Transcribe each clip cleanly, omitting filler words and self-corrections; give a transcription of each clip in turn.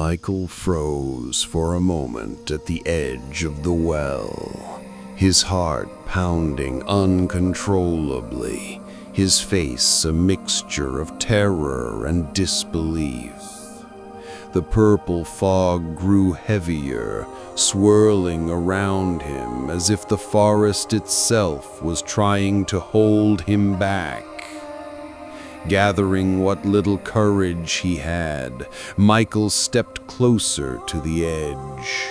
Michael froze for a moment at the edge of the well, his heart pounding uncontrollably, his face a mixture of terror and disbelief. The purple fog grew heavier, swirling around him as if the forest itself was trying to hold him back. Gathering what little courage he had, Michael stepped closer to the edge.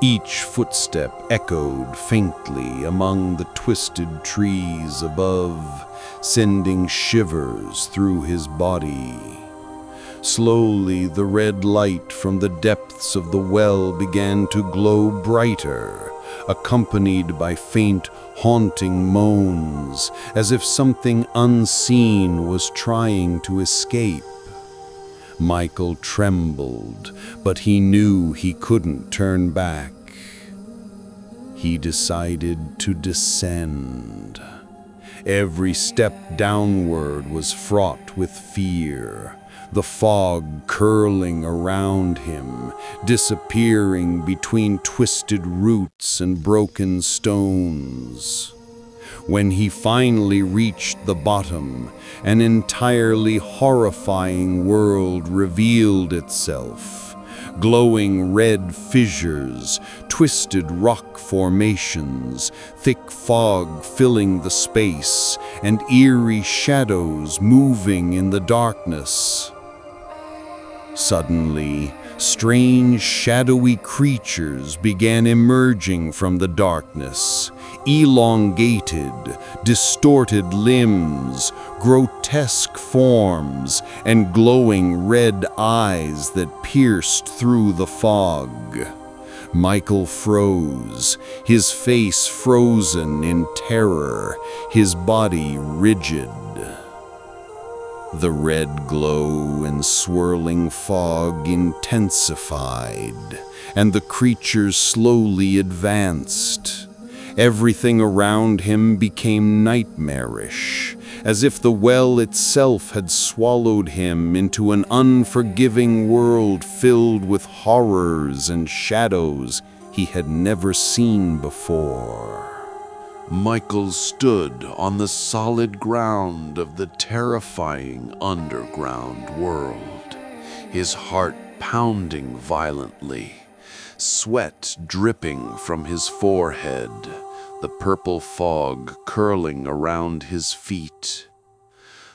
Each footstep echoed faintly among the twisted trees above, sending shivers through his body. Slowly, the red light from the depths of the well began to glow brighter, accompanied by faint, haunting moans, as if something unseen was trying to escape. Michael trembled, but he knew he couldn't turn back. He decided to descend. Every step downward was fraught with fear, the fog curling around him, disappearing between twisted roots and broken stones. When he finally reached the bottom, an entirely horrifying world revealed itself. Glowing red fissures, twisted rock formations, thick fog filling the space, and eerie shadows moving in the darkness. Suddenly, strange, shadowy creatures began emerging from the darkness. Elongated, distorted limbs, grotesque forms, and glowing red eyes that pierced through the fog. Michael froze, his face frozen in terror, his body rigid. The red glow and swirling fog intensified, and the creatures slowly advanced. Everything around him became nightmarish, as if the well itself had swallowed him into an unforgiving world filled with horrors and shadows he had never seen before. Michael stood on the solid ground of the terrifying underground world, his heart pounding violently, sweat dripping from his forehead, the purple fog curling around his feet.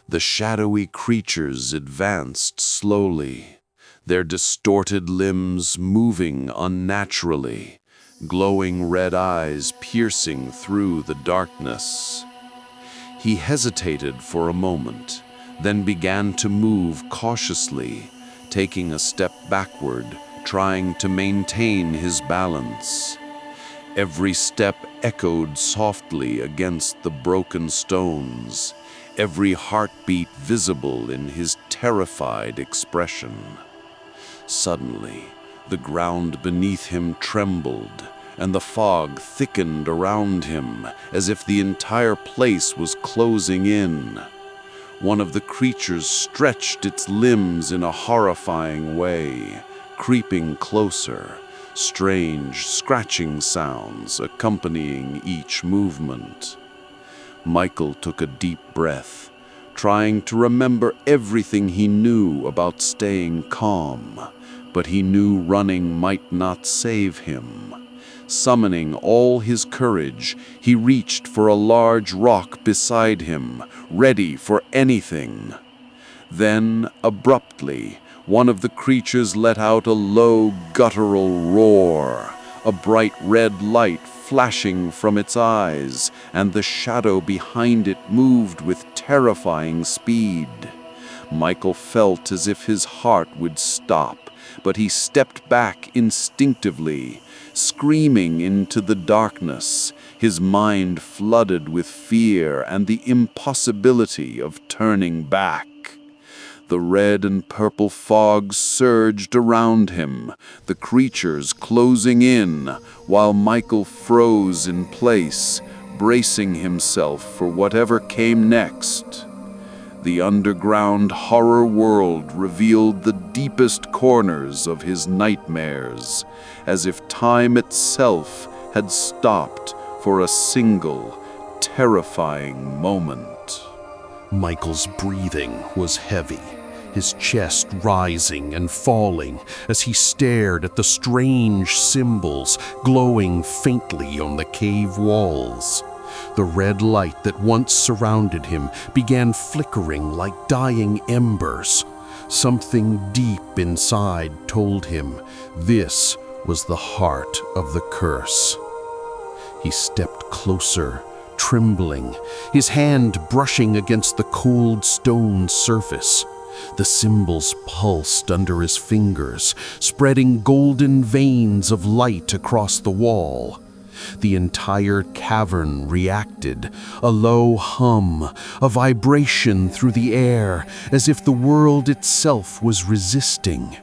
The shadowy creatures advanced slowly, their distorted limbs moving unnaturally, glowing red eyes piercing through the darkness. He hesitated for a moment, then began to move cautiously, taking a step backward, trying to maintain his balance. Every step echoed softly against the broken stones, every heartbeat visible in his terrified expression. Suddenly, the ground beneath him trembled, and the fog thickened around him as if the entire place was closing in. One of the creatures stretched its limbs in a horrifying way, creeping closer, strange scratching sounds accompanying each movement. Michael took a deep breath, trying to remember everything he knew about staying calm, but he knew running might not save him. Summoning all his courage, he reached for a large rock beside him, ready for anything. Then, abruptly, one of the creatures let out a low, guttural roar, a bright red light flashing from its eyes, and the shadow behind it moved with terrifying speed. Michael felt as if his heart would stop, but he stepped back instinctively, screaming into the darkness, his mind flooded with fear and the impossibility of turning back. The red and purple fog surged around him, the creatures closing in, while Michael froze in place, bracing himself for whatever came next. The underground horror world revealed the deepest corners of his nightmares, as if time itself had stopped for a single, terrifying moment. Michael's breathing was heavy, his chest rising and falling as he stared at the strange symbols glowing faintly on the cave walls. The red light that once surrounded him began flickering like dying embers. Something deep inside told him this was the heart of the curse. He stepped closer, trembling, his hand brushing against the cold stone surface. The symbols pulsed under his fingers, spreading golden veins of light across the wall. The entire cavern reacted, a low hum, a vibration through the air, as if the world itself was resisting.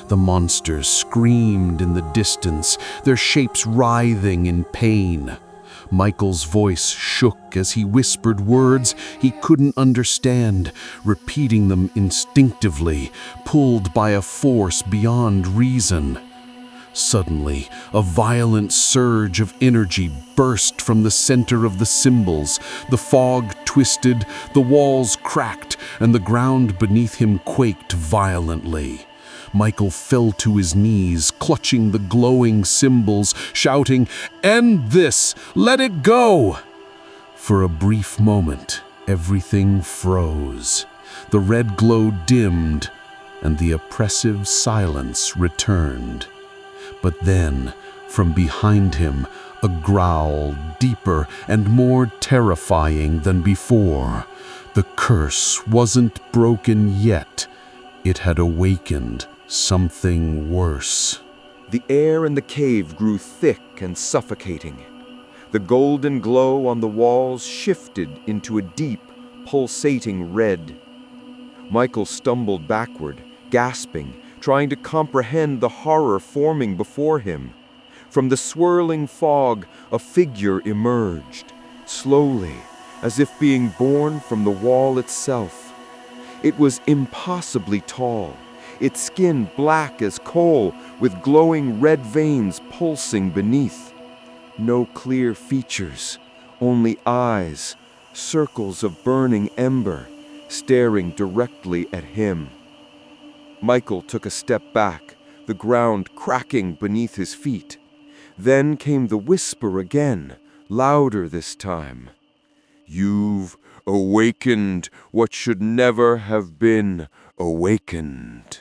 The monsters screamed in the distance, their shapes writhing in pain. Michael's voice shook as he whispered words he couldn't understand, repeating them instinctively, pulled by a force beyond reason. Suddenly, a violent surge of energy burst from the center of the symbols. The fog twisted, the walls cracked, and the ground beneath him quaked violently. Michael fell to his knees, clutching the glowing symbols, shouting, "End this! Let it go!" For a brief moment, everything froze. The red glow dimmed, and the oppressive silence returned. But then, from behind him, a growl deeper and more terrifying than before. The curse wasn't broken yet. It had awakened something worse. The air in the cave grew thick and suffocating. The golden glow on the walls shifted into a deep, pulsating red. Michael stumbled backward, gasping, trying to comprehend the horror forming before him. From the swirling fog, a figure emerged, slowly, as if being born from the wall itself. It was impossibly tall, its skin black as coal, with glowing red veins pulsing beneath. No clear features, only eyes, circles of burning ember, staring directly at him. Michael took a step back, the ground cracking beneath his feet. Then came the whisper again, louder this time. "You've awakened what should never have been awakened."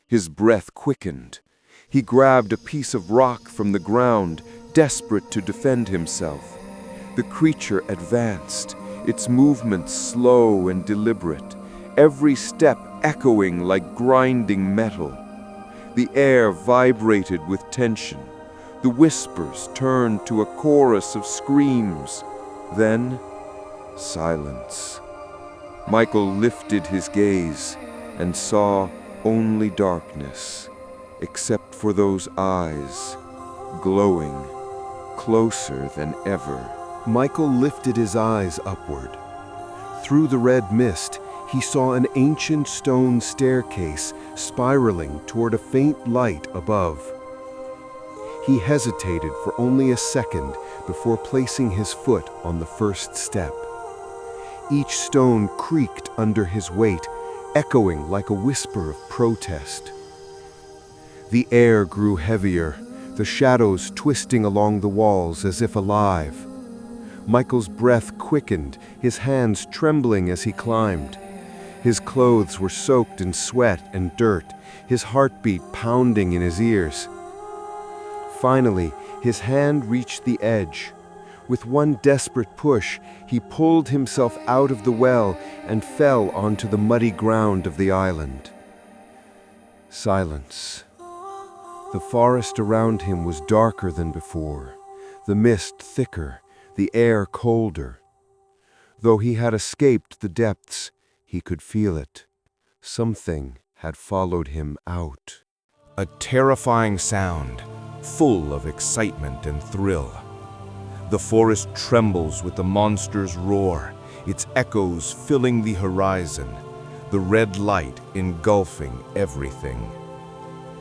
His breath quickened. He grabbed a piece of rock from the ground, desperate to defend himself. The creature advanced, its movements slow and deliberate, every step echoing like grinding metal. The air vibrated with tension. The whispers turned to a chorus of screams. Then, silence. Michael lifted his gaze and saw only darkness, except for those eyes, glowing, closer than ever. Michael lifted his eyes upward. Through the red mist, he saw an ancient stone staircase spiraling toward a faint light above. He hesitated for only a second before placing his foot on the first step. Each stone creaked under his weight, echoing like a whisper of protest. The air grew heavier, the shadows twisting along the walls as if alive. Michael's breath quickened, his hands trembling as he climbed. His clothes were soaked in sweat and dirt, his heartbeat pounding in his ears. Finally, his hand reached the edge. With one desperate push, he pulled himself out of the well and fell onto the muddy ground of the island. Silence. The forest around him was darker than before, the mist thicker, the air colder. Though he had escaped the depths, he could feel it. Something had followed him out. A terrifying sound, full of excitement and thrill. The forest trembles with the monster's roar, its echoes filling the horizon, the red light engulfing everything.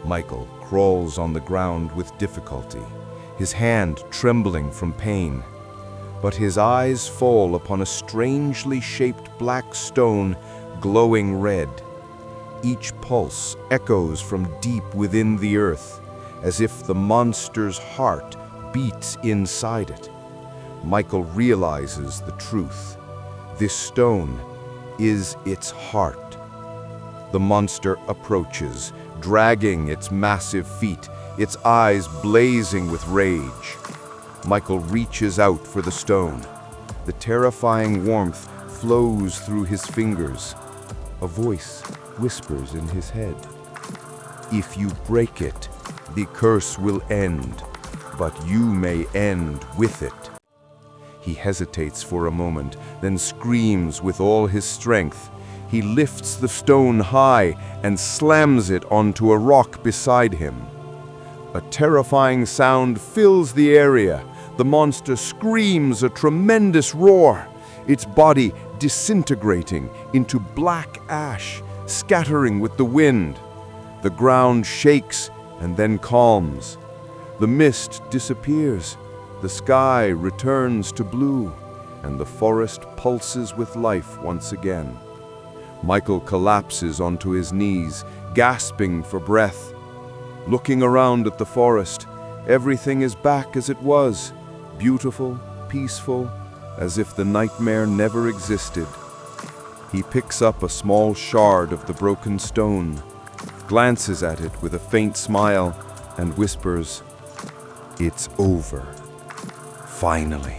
Michael crawls on the ground with difficulty, his hand trembling from pain. But his eyes fall upon a strangely shaped black stone glowing red. Each pulse echoes from deep within the earth, as if the monster's heart beats inside it. Michael realizes the truth. This stone is its heart. The monster approaches, dragging its massive feet, its eyes blazing with rage. Michael reaches out for the stone. The terrifying warmth flows through his fingers. A voice whispers in his head. If you break it, the curse will end, but you may end with it. He hesitates for a moment, then screams with all his strength. He lifts the stone high and slams it onto a rock beside him. A terrifying sound fills the area. The monster screams a tremendous roar, its body disintegrating into black ash, scattering with the wind. The ground shakes and then calms. The mist disappears, the sky returns to blue, and the forest pulses with life once again. Michael collapses onto his knees, gasping for breath. Looking around at the forest, everything is back as it was, beautiful, peaceful, as if the nightmare never existed. He picks up a small shard of the broken stone, glances at it with a faint smile, and whispers, "It's over. Finally."